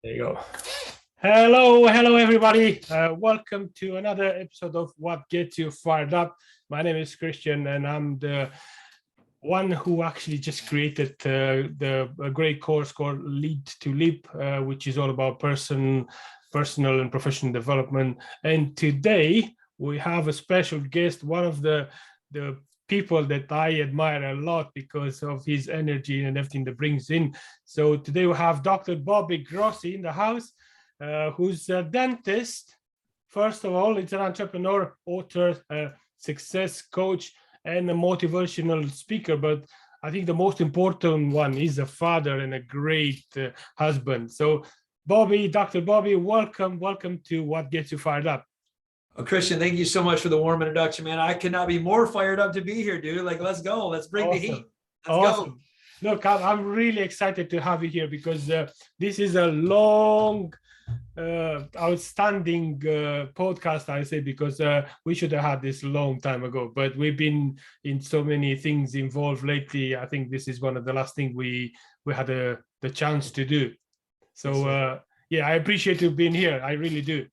There you go. Hello, everybody. Welcome to another episode of What Gets You Fired Up. My name is Christian, and I'm the one who actually just created the great course called Lead to Leap, which is all about personal and professional development. And today we have a special guest, one of the people that I admire a lot because of his energy and everything that brings in. So today we have Dr. Bobby Grossy in the house, who's a dentist. First of all, it's an entrepreneur, author, success coach, and a motivational speaker. But I think the most important one is a father and a great husband. So Bobby, Dr. Bobby, welcome to What Gets You Fired Up. Well, Christian, thank you so much for the warm introduction, man. I could not be more fired up to be here, dude. Like, let's go. Let's bring the heat. Let's go. Look, I'm really excited to have you here because this is a long, outstanding podcast, I say, because we should have had this a long time ago. But we've been in so many things involved lately. I think this is one of the last things we had the chance to do. So, yeah, I appreciate you being here. I really do.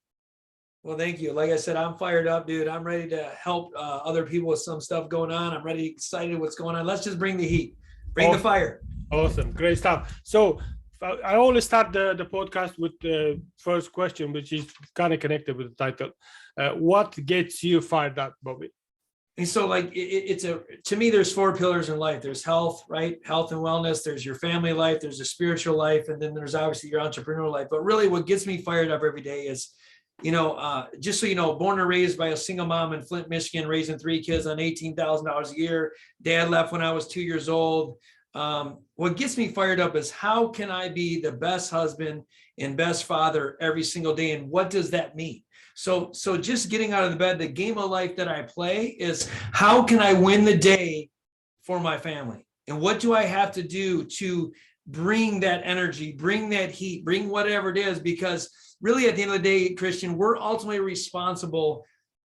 Well, thank you. Like I said, I'm fired up, dude. I'm ready to help other people with some stuff going on. I'm ready, excited what's going on. Let's just bring the heat, bring the fire. Awesome. Great stuff. So I always start the podcast with the first question, which is kind of connected with the title. What gets you fired up, Bobby? And so like, to me, there's four pillars in life. There's health, right? Health and wellness. There's your family life. There's a spiritual life. And then there's obviously your entrepreneurial life. But really what gets me fired up every day is, just so you know, born and raised by a single mom in Flint, Michigan, raising three kids on $18,000 a year. Dad left when I was 2 years old. What gets me fired up is how can I be the best husband and best father every single day? And what does that mean? So just getting out of the bed, the game of life that I play is how can I win the day for my family? And what do I have to do to bring that energy, bring that heat, bring whatever it is? Because really, at the end of the day, Christian, we're ultimately responsible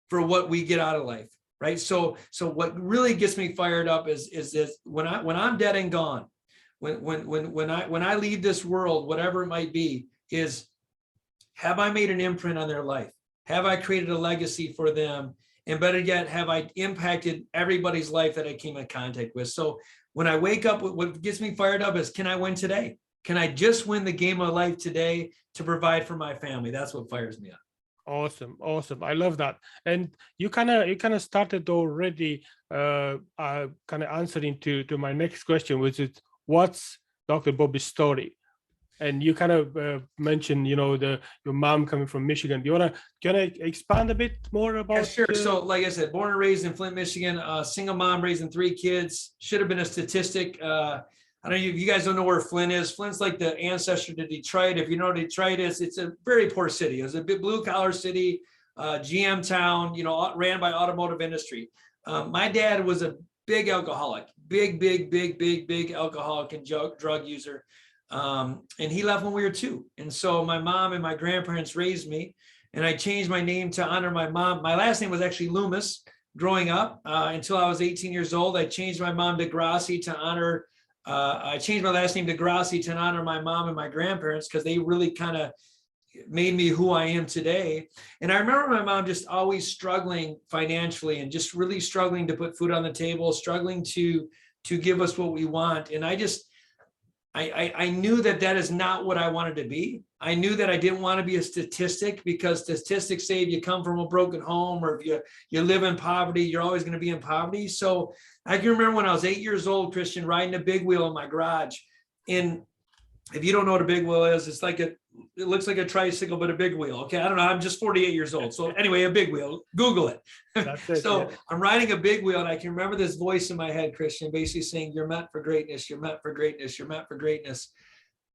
for what we get out of life, right? So what really gets me fired up is this: when I'm dead and gone, when I leave this world, whatever it might be, is have I made an imprint on their life? Have I created a legacy for them? And better yet, have I impacted everybody's life that I came in contact with? So when I wake up, what gets me fired up is, can I win today? Can I just win the game of life today to provide for my family? That's what fires me up. Awesome. I love that. And you kind of started already kind of answering to my next question, which is what's Dr. Bobby's story? And you kind of mentioned, your mom coming from Michigan. Do you want to expand a bit more about? Yeah, sure. So like I said, born and raised in Flint, Michigan, single mom raising three kids. Should have been a statistic. I don't know if you guys don't know where Flint is. Flint's like the ancestor to Detroit. If you know what Detroit is, it's a very poor city. It was a big blue collar city, GM town, ran by automotive industry. My dad was a big alcoholic, big alcoholic and drug user. And he left when we were 2. And so my mom and my grandparents raised me, and I changed my name to honor my mom. My last name was actually Loomis growing up until I was 18 years old. I changed my mom to Grossy to honor I changed my last name to Grossy to honor my mom and my grandparents because they really kind of made me who I am today. And I remember my mom just always struggling financially and just really struggling to put food on the table, struggling to give us what we want. And I knew that is not what I wanted to be. I knew that I didn't want to be a statistic because statistics say if you come from a broken home or if you live in poverty, you're always going to be in poverty. So I can remember when I was 8 years old, Christian, riding a big wheel in my garage. And if you don't know what a big wheel is, it looks like a tricycle, but a big wheel. Okay. I don't know. I'm just 48 years old. So anyway, a big wheel, Google it. So yeah. I'm riding a big wheel and I can remember this voice in my head, Christian, basically saying, you're meant for greatness. You're meant for greatness. You're meant for greatness.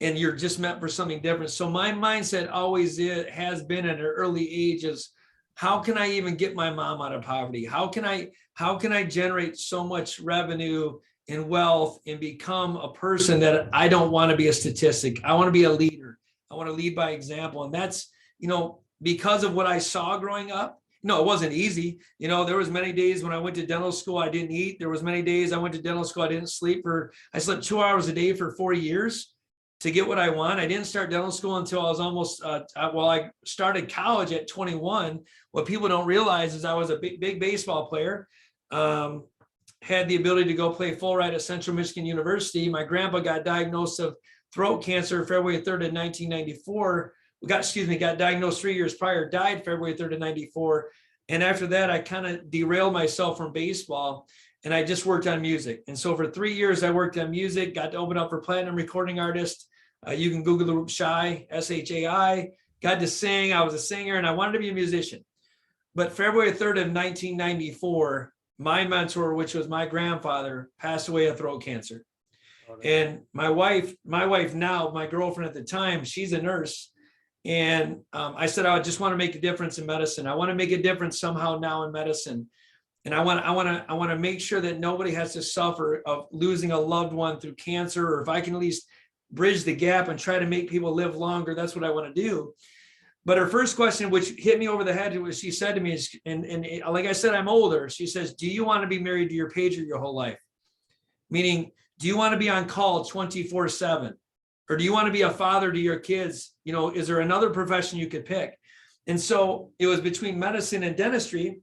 And you're just meant for something different. So my mindset always has been at an early age is, how can I even get my mom out of poverty? How can I generate so much revenue and wealth and become a person that I don't want to be a statistic. I want to be a leader. I want to lead by example. And that's, because of what I saw growing up. No, it wasn't easy. There was many days when I went to dental school, I didn't eat. There was many days I went to dental school, I didn't sleep. I slept 2 hours a day for 4 years. to get what I want. I didn't start dental school until I was almost, I started college at 21. What people don't realize is I was a big baseball player. Had the ability to go play full ride at Central Michigan University. My grandpa got diagnosed of throat cancer February 3rd of 1994. Got diagnosed 3 years prior, died February 3rd of 94. And after that, I kind of derailed myself from baseball and I just worked on music. And so for 3 years, I worked on music, got to open up for platinum recording artist. You can Google the Shai, S-H-A-I, got to sing. I was a singer and I wanted to be a musician. But February 3rd of 1994, my mentor, which was my grandfather, passed away of throat cancer. And my wife now, my girlfriend at the time, she's a nurse. And I said, I just want to make a difference in medicine. I want to make a difference somehow now in medicine. And I want to make sure that nobody has to suffer of losing a loved one through cancer, or if I can at least bridge the gap and try to make people live longer, that's what I want to do. But her first question, which hit me over the head, was she said to me, and like I said, I'm older. She says, do you want to be married to your pager your whole life? Meaning, do you want to be on call 24/7? Or do you want to be a father to your kids? You know, is there another profession you could pick? And so it was between medicine and dentistry.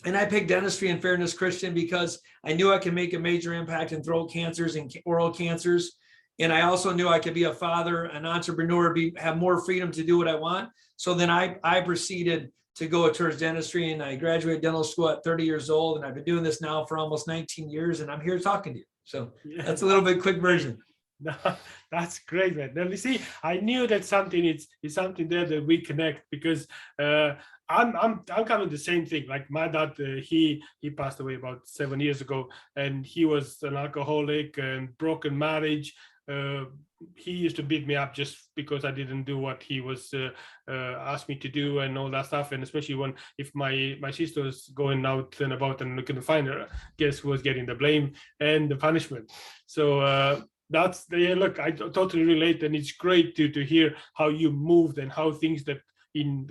And I picked dentistry, in fairness, Christian, because I knew I could make a major impact in throat cancers and oral cancers. And I also knew I could be a father, an entrepreneur, have more freedom to do what I want. So then I proceeded to go towards dentistry, and I graduated dental school at 30 years old. And I've been doing this now for almost 19 years, and I'm here talking to you. So that's a little bit quick version. No, that's great, man. Now, you see, I knew that something is something there that we connect, because I'm kind of the same thing. Like my dad, he passed away about 7 years ago, and he was an alcoholic and broken marriage. He used to beat me up just because I didn't do what he was asked me to do and all that stuff. And especially if my sister was going out and about and couldn't find her, guess who was getting the blame and the punishment? So look, I totally relate, and it's great to hear how you moved and how things that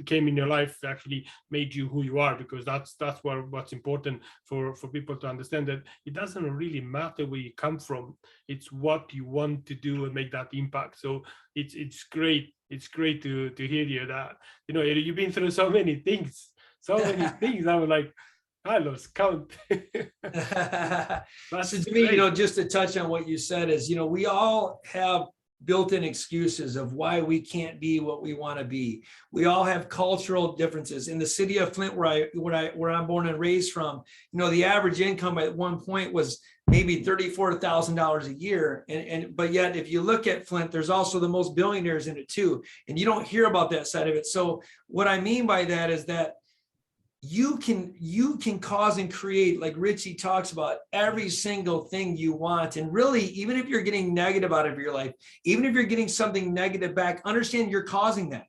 came in your life actually made you who you are, because that's what's important for people to understand, that it doesn't really matter where you come from, it's what you want to do and make that impact. So it's great to hear you that, you know, you've been through so many things. I'm like, I lost count. So to me, you know, just to touch on what you said is, you know, we all have built-in excuses of why we can't be what we want to be. We all have cultural differences. In the city of Flint, where I'm born and raised from, you know, the average income at one point was maybe $34,000 a year. But yet, if you look at Flint, there's also the most billionaires in it too. And you don't hear about that side of it. So what I mean by that is that you can cause and create, like Richie talks about, every single thing you want. And really, even if you're getting negative out of your life, even if you're getting something negative back, understand you're causing that.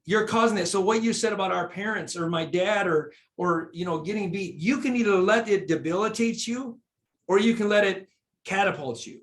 You're causing that. So what you said about our parents or my dad or you know, getting beat, you can either let it debilitate you or you can let it catapult you.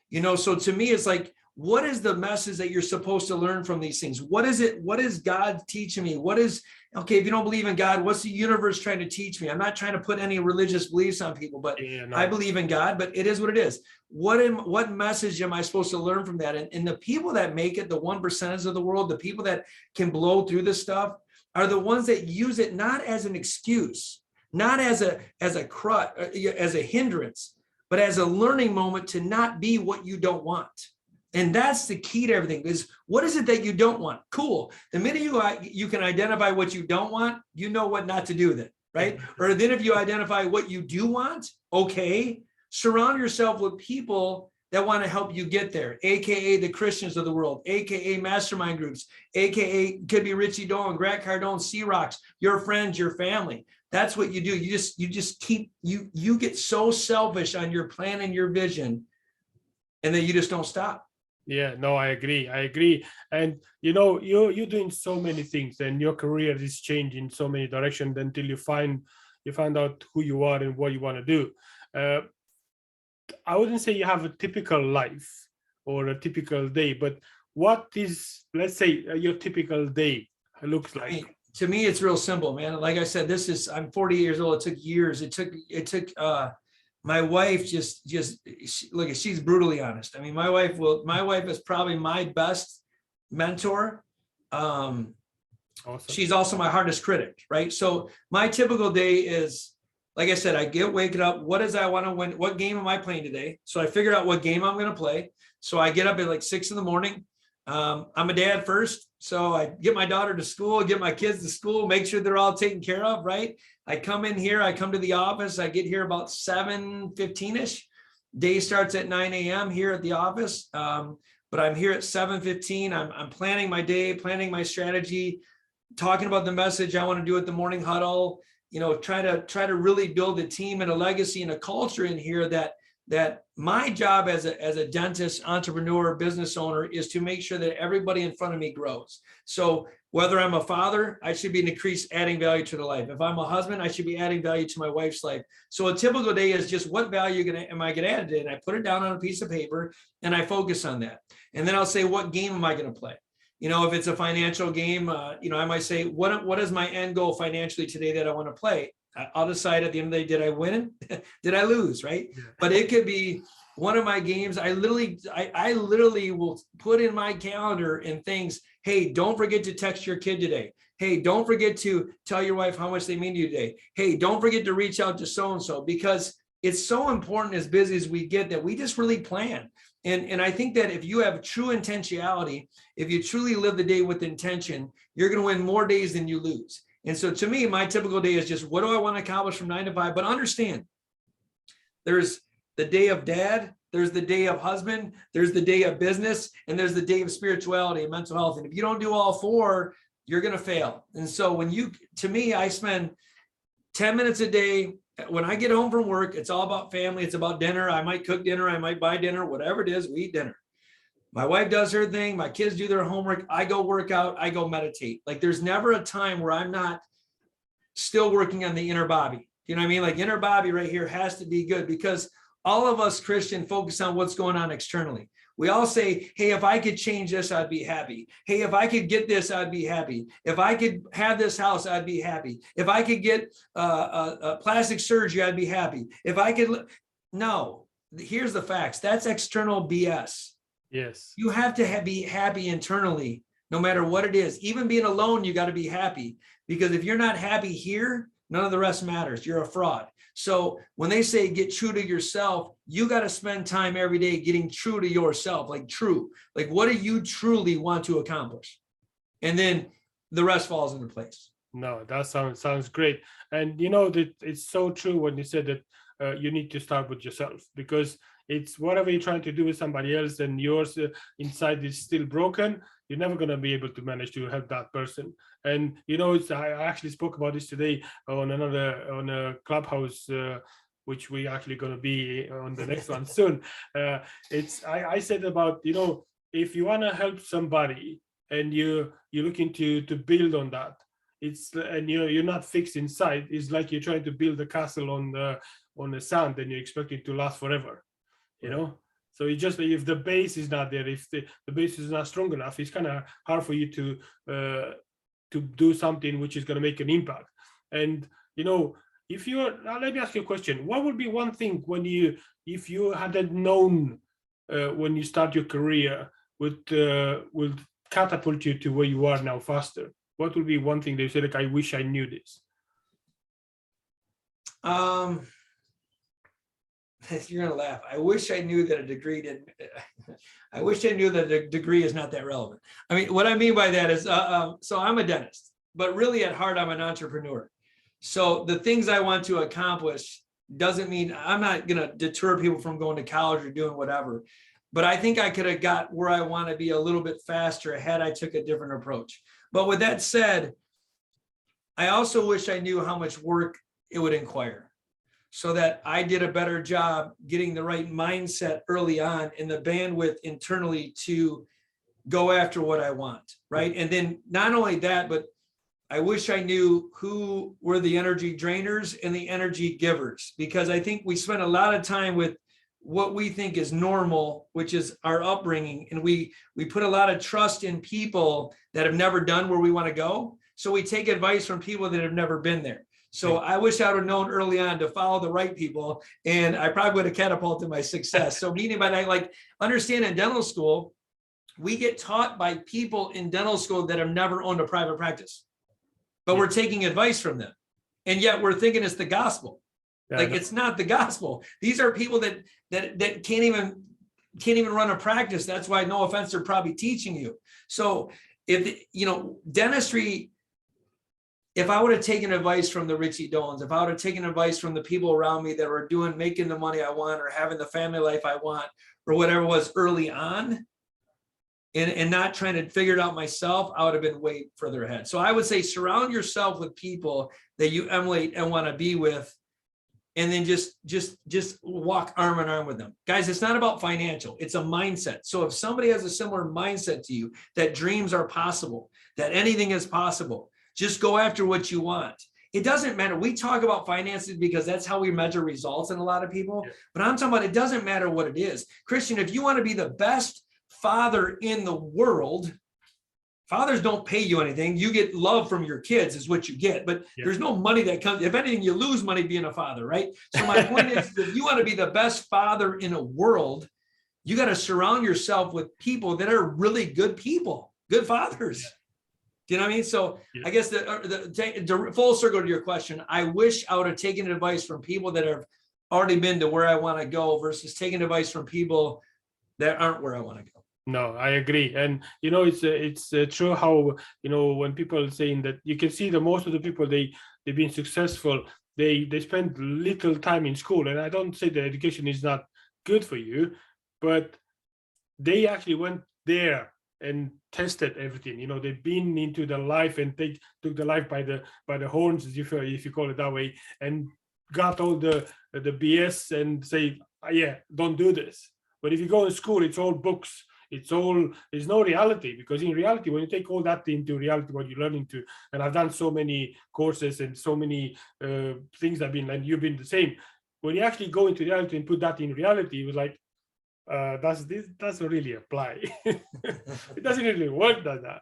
You know, so to me, it's like, what is the message that you're supposed to learn from these things? What is it? What is God teaching me? Okay, if you don't believe in God, what's the universe trying to teach me? I'm not trying to put any religious beliefs on people, but I believe in God, but it is what it is. What message am I supposed to learn from that? And the people that make it, the 1% of the world, the people that can blow through this stuff, are the ones that use it not as an excuse, not as a crutch, as a hindrance, but as a learning moment to not be what you don't want. And that's the key to everything, is what is it that you don't want? Cool. The minute you can identify what you don't want, you know what not to do with it, right? Or then if you identify what you do want, okay, surround yourself with people that want to help you get there, AKA the Christians of the world, AKA mastermind groups, AKA could be Richie Dolan, Grant Cardone, C-Rocks, your friends, your family. That's what you do. You just keep, you get so selfish on your plan and your vision, and then you just don't stop. Yeah, no, I agree. And you know, you're doing so many things, and your career is changing so many directions until you find out who you are and what you want to do. I wouldn't say you have a typical life or a typical day, but what is, let's say, your typical day looks like? To me, it's real simple, man. Like I said, I'm 40 years old. It took years. It took my wife look, she's brutally honest. I mean, my wife is probably my best mentor. Awesome. She's also my hardest critic, right? So my typical day is, like I said, I waking up. What is I want to win? What game am I playing today? So I figure out what game I'm going to play. So I get up at like 6 a.m. I'm a dad first. So I get my daughter to school, get my kids to school, make sure they're all taken care of, right? I come in here, I come to the office, I get here about 7:15-ish. Day starts at 9 a.m. here at the office. But I'm here at 7:15. I'm planning my day, planning my strategy, talking about the message I want to do at the morning huddle, try to really build a team and a legacy and a culture in here that my job as a dentist, entrepreneur, business owner is to make sure that everybody in front of me grows. So whether I'm a father, I should be adding value to the life. If I'm a husband, I should be adding value to my wife's life. So a typical day is just what value am I going to add today? And I put it down on a piece of paper and I focus on that. And then I'll say, what game am I going to play? If it's a financial game, I might say, what is my end goal financially today that I want to play? I'll decide at the end of the day, did I win? Did I lose? Right. Yeah. But it could be one of my games. I literally will put in my calendar and things. Hey, don't forget to text your kid today. Hey, don't forget to tell your wife how much they mean to you today. Hey, don't forget to reach out to so-and-so, because it's so important as busy as we get that we just really plan. And I think that if you have true intentionality, if you truly live the day with intention, you're going to win more days than you lose. And so to me, my typical day is just, what do I want to accomplish from 9 to 5? But understand, there's the day of dad, there's the day of husband, there's the day of business, and there's the day of spirituality and mental health. And if you don't do all four, you're going to fail. And so to me, I spend 10 minutes a day. When I get home from work, it's all about family. It's about dinner. I might cook dinner. I might buy dinner, whatever it is, we eat dinner. My wife does her thing. My kids do their homework. I go work out. I go meditate. Like there's never a time where I'm not still working on the inner Bobby. You know what I mean? Like inner Bobby right here has to be good, because all of us Christian focus on what's going on externally. We all say, hey, if I could change this, I'd be happy. Hey, if I could get this, I'd be happy. If I could have this house, I'd be happy. If I could get a plastic surgery, I'd be happy. If I could, no, here's the facts. That's external BS. Yes. You have to be happy internally, no matter what it is. Even being alone, you got to be happy, because if you're not happy here, none of the rest matters. You're a fraud. So when they say get true to yourself, you got to spend time every day getting true to yourself, like true. Like what do you truly want to accomplish? And then the rest falls into place. No, that sounds great. And that it's so true when you said that you need to start with yourself, because it's whatever you're trying to do with somebody else and yours inside is still broken, you're never going to be able to manage to help that person. And I actually spoke about this today on a clubhouse, which we actually going to be on the next one soon. I said about if you want to help somebody and you're looking to build on that, and you're not fixed inside. It's like you're trying to build a castle on the sand and you expect it to last forever. So it just, if the base is not there, if the base is not strong enough, it's kind of hard for you to do something which is going to make an impact. And if you're now, let me ask you a question. What would be one thing if you hadn't known when you start your career would catapult you to where you are now faster? What would be one thing that you say, like, I wish I knew this? You're gonna laugh. I wish I knew that a degree I wish I knew that a degree is not that relevant. I mean, what I mean by that is, so I'm a dentist, but really at heart, I'm an entrepreneur. So the things I want to accomplish doesn't mean I'm not gonna deter people from going to college or doing whatever. But I think I could have got where I want to be a little bit faster had I took a different approach. But with that said, I also wish I knew how much work it would inquire, so that I did a better job getting the right mindset early on and the bandwidth internally to go after what I want, right? And then not only that, but I wish I knew who were the energy drainers and the energy givers, because I think we spend a lot of time with what we think is normal, which is our upbringing. And we put a lot of trust in people that have never done where we want to go. So we take advice from people that have never been there. So I wish I would have known early on to follow the right people, and I probably would have catapulted my success. So meaning by that, like, understand in dental school, we get taught by people in dental school that have never owned a private practice, but we're taking advice from them. And yet we're thinking it's the gospel. Like, it's not the gospel. These are people that can't even run a practice. That's why, no offense, they're probably teaching you. So if, dentistry, if I would have taken advice from the Richie Dolans, if I would have taken advice from the people around me that were making the money I want, or having the family life I want, or whatever it was early on, and not trying to figure it out myself, I would have been way further ahead. So I would say, surround yourself with people that you emulate and want to be with, and then just walk arm in arm with them. Guys, it's not about financial, it's a mindset. So if somebody has a similar mindset to you, that dreams are possible, that anything is possible, just go after what you want. It doesn't matter. We talk about finances because that's how we measure results in a lot of people, but I'm talking about, it doesn't matter what it is. Christian, if you want to be the best father in the world, fathers don't pay you anything. You get love from your kids is what you get, but there's no money that comes. If anything, you lose money being a father, right? So my point is, if you want to be the best father in a world, you got to surround yourself with people that are really good people, good fathers. Do you know what I mean? So I guess the full circle to your question, I wish I would have taken advice from people that have already been to where I want to go, versus taking advice from people that aren't where I want to go. No, I agree. And, it's true how, when people are saying that, you can see that most of the people, they've been successful, they spend little time in school. And I don't say that education is not good for you, but they actually went there and tested everything. They've been into the life, and they took the life by the horns, if you call it that way, and got all the BS and say, don't do this. But if you go to school, it's all books. There's no reality, because in reality, when you take all that into reality, what you're learning to, and I've done so many courses and so many things and you've been the same. When you actually go into reality and put that in reality, it was like, doesn't really apply. It doesn't really work like that.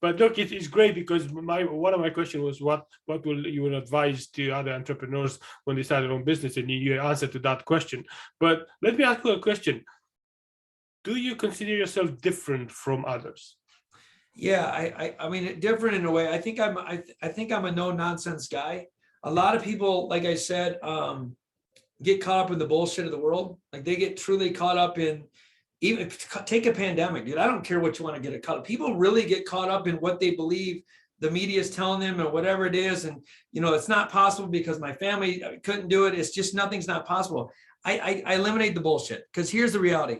But look, it's great, because one of my questions was, what will you advise to other entrepreneurs when they start their own business, and you answer to that question. But let me ask you a question. Do you consider yourself different from others? Yeah, I mean, different in a way. I think I'm a no nonsense guy. A lot of people, like I said, get caught up in the bullshit of the world. Like, they get truly caught up in, even take a pandemic, dude. I don't care what you want to get caught up. People really get caught up in what they believe the media is telling them, or whatever it is. And, it's not possible because my family couldn't do it. It's just, nothing's not possible. I eliminate the bullshit, because here's the reality.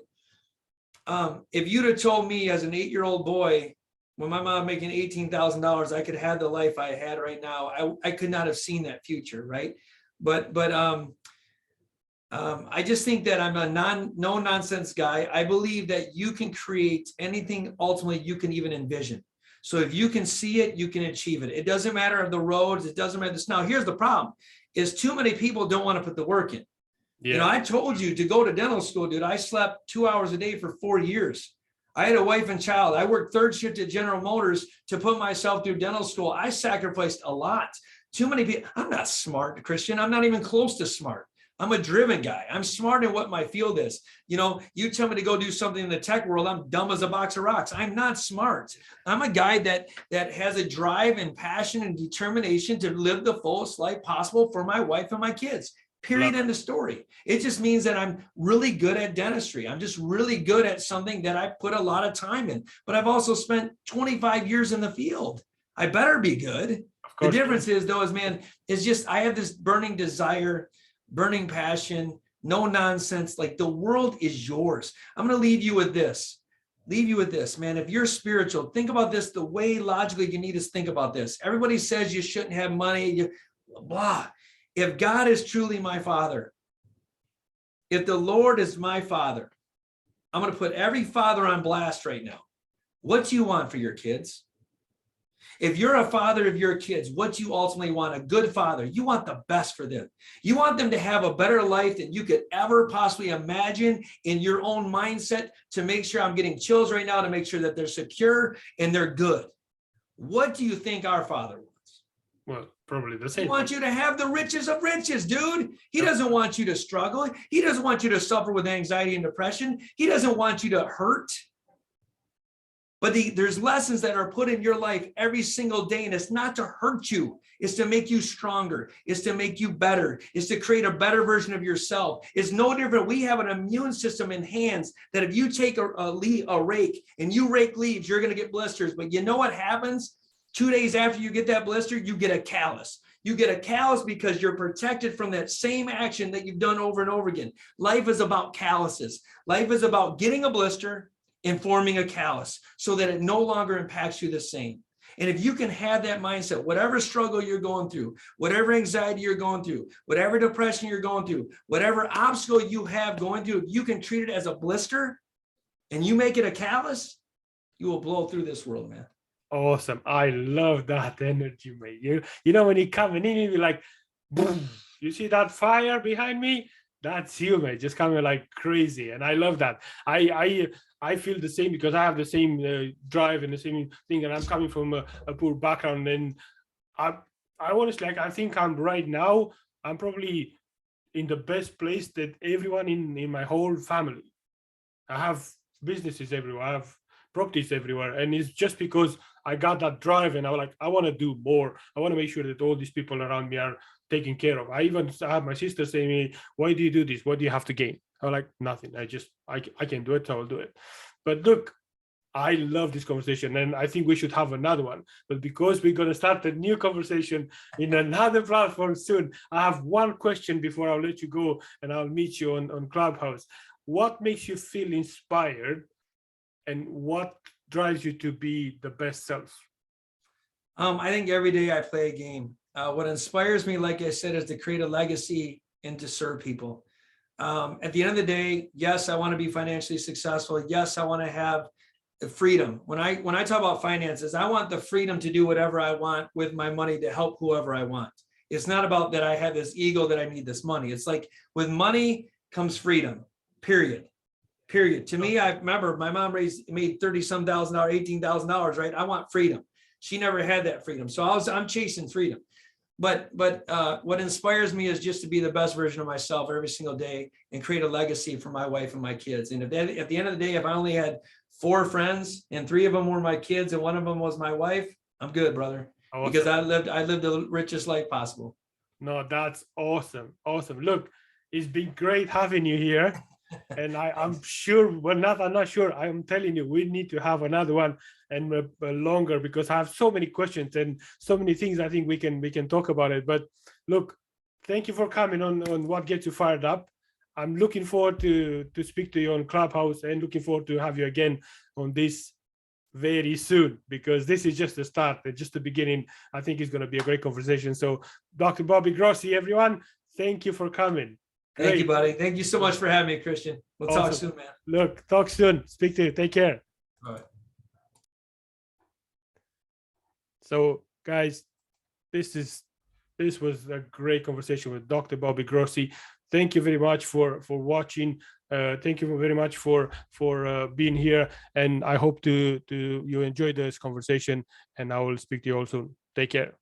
If you'd have told me as an 8-year-old boy, when my mom making $18,000, I could have the life I had right now, I could not have seen that future, right? But I just think that I'm a no nonsense guy. I believe that you can create anything ultimately you can even envision. So if you can see it, you can achieve it. It doesn't matter the roads. It doesn't matter this. Now, here's the problem: is too many people don't want to put the work in. Yeah. I told you to go to dental school, dude. I slept 2 hours a day for 4 years. I had a wife and child. I worked third shift at General Motors to put myself through dental school. I sacrificed a lot. Too many people. I'm not smart, Christian. I'm not even close to smart. I'm a driven guy. I'm smart in what my field is. You tell me to go do something in the tech world, I'm dumb as a box of rocks. I'm not smart. I'm a guy that has a drive and passion and determination to live the fullest life possible for my wife and my kids. Period. End of story. It just means that I'm really good at dentistry. I'm just really good at something that I put a lot of time in. But I've also spent 25 years in the field. I better be good. The difference is, though, is just I have this burning desire, burning passion, no nonsense. Like, the world is yours. I'm going to leave you with this, man. If you're spiritual, think about this the way logically you need to think about this. Everybody says you shouldn't have money, blah. If God is truly my father, if the Lord is my father, I'm going to put every father on blast right now. What do you want for your kids? If you're a father of your kids, what do you ultimately want? A good father. You want the best for them. You want them to have a better life than you could ever possibly imagine in your own mindset, to make sure, I'm getting chills right now, to make sure that they're secure and they're good. What do you think our father wants? Well, Probably the He same. wants you to have the riches of riches, dude. He doesn't want you to struggle. He doesn't want you to suffer with anxiety and depression. He doesn't want you to hurt. But there's lessons that are put in your life every single day, and it's not to hurt you. It's to make you stronger. It's to make you better. It's to create a better version of yourself. It's no different. We have an immune system in hands that if you take a rake and you rake leaves, you're going to get blisters. But you know what happens? 2 days after you get that blister, you get a callus. You get a callus because you're protected from that same action that you've done over and over again. Life is about calluses. Life is about getting a blister and forming a callus so that it no longer impacts you the same. And if you can have that mindset, whatever struggle you're going through, whatever anxiety you're going through, whatever depression you're going through, whatever obstacle you have going through, if you can treat it as a blister and you make it a callus, you will blow through this world, man. Awesome. I love that energy, mate. You know, when you coming in, you be like, boom, you see that fire behind me? That's you, mate. Just coming like crazy. And I love that. I feel the same because I have the same drive and the same thing. And I'm coming from a poor background. And I honestly, like, I think I'm right now, I'm probably in the best place that everyone in my whole family. I have businesses everywhere. I have properties everywhere. And it's just because I got that drive and I was like, I want to do more. I want to make sure that all these people around me are taken care of. I even have my sister saying me, why do you do this? What do you have to gain? I'm like, nothing. I can do it, so I'll do it. But look, I love this conversation and I think we should have another one. But because we're going to start a new conversation in another platform soon, I have one question before I'll let you go and I'll meet you on Clubhouse. What makes you feel inspired and what drives you to be the best self? I think every day I play a game. What inspires me, like I said, is to create a legacy and to serve people. At the end of the day, yes, I want to be financially successful. Yes, I want to have the freedom. When I talk about finances, I want the freedom to do whatever I want with my money to help whoever I want. It's not about that I have this ego that I need this money. It's like with money comes freedom, period. To me, I remember my mom made $30-some thousand, $18,000, right? I want freedom. She never had that freedom. So I'm chasing freedom. But what inspires me is just to be the best version of myself every single day and create a legacy for my wife and my kids. And at the end of the day, if I only had 4 friends and 3 of them were my kids and 1 of them was my wife, I'm good, brother. Awesome. Because I lived the richest life possible. No, that's awesome. Awesome. Look, it's been great having you here. And I'm sure, I'm not sure. I'm telling you, we need to have another one and longer because I have so many questions and so many things I think we can talk about it. But look, thank you for coming on What Gets You Fired Up. I'm looking forward to speak to you on Clubhouse and looking forward to have you again on this very soon, because this is just the start, just the beginning. I think it's going to be a great conversation. So Dr. Bobby Grossy, everyone, thank you for coming. Great. Thank you, buddy. Thank you so much for having me, Christian. We'll talk soon, man. Look, talk soon. Speak to you. Take care. All right. So, guys, this was a great conversation with Dr. Bobby Grossy. Thank you very much for watching. Thank you very much for being here, and I hope you enjoyed this conversation. And I will speak to you all soon. Take care.